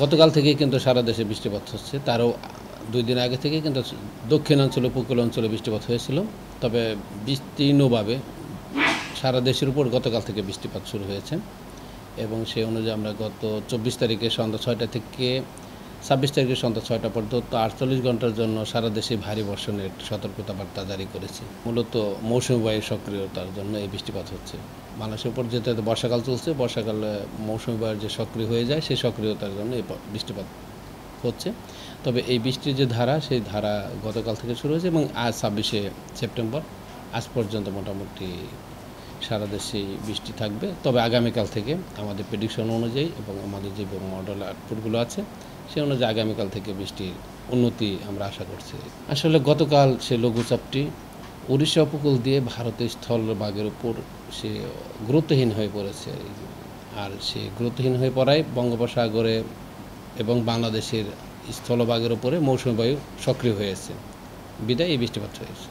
গতকাল থেকেই কিন্তু সারা দেশে বৃষ্টিপাত হচ্ছে। তারও ২ দিন আগে থেকেই কিন্তু দক্ষিণাঞ্চল উপকূল অঞ্চলে বৃষ্টিপাত হয়েছিল। তবে বিস্তীর্ণভাবে সারা দেশের উপর গতকাল থেকে বৃষ্টিপাত শুরু হয়েছে এবং সেই অনুযায়ী আমরা গত ২৪ তারিখে সন্ধ্যা ৬টা থেকে ২৬ তারিখে সন্ধ্যা ৬টা পর্যন্ত ৪৮ ঘন্টার জন্য সারা দেশে ভারী বর্ষণের সতর্কতা বার্তা জারি করেছি। মূলত মৌসুমী বায়ুর সক্রিয়তার জন্য এই বৃষ্টিপাত হচ্ছে। বাংলাদেশের উপর যেহেতু বর্ষাকাল চলছে, বর্ষাকালে মৌসুমী বায়ু যে সক্রিয় হয়ে যায়, সেই সক্রিয়তার জন্য এই বৃষ্টিপাত হচ্ছে। তবে এই বৃষ্টির যে ধারা, সেই ধারা গতকাল থেকে শুরু হয়েছে এবং আজ ২৬শে সেপ্টেম্বর আজ পর্যন্ত মোটামুটি সারা দেশেই বৃষ্টি থাকবে। তবে আগামীকাল থেকে আমাদের প্রেডিকশন অনুযায়ী এবং আমাদের যে মডেল আউটপুটগুলো আছে সে অনুযায়ী আগামীকাল থেকে বৃষ্টির উন্নতি আমরা আশা করছি। আসলে গতকাল সে লঘুচাপটি উড়িষ্যা উপকূল দিয়ে ভারতের স্থলভাগের উপর সে গুরুত্বহীন হয়ে পড়েছে। আর সে গুরুত্বহীন হয়ে পড়ায় বঙ্গোপসাগরে এবং বাংলাদেশের স্থলভাগের উপরে মৌসুমী বায়ু সক্রিয় হয়েছে, বিদায় এই বৃষ্টিপাত হয়েছে।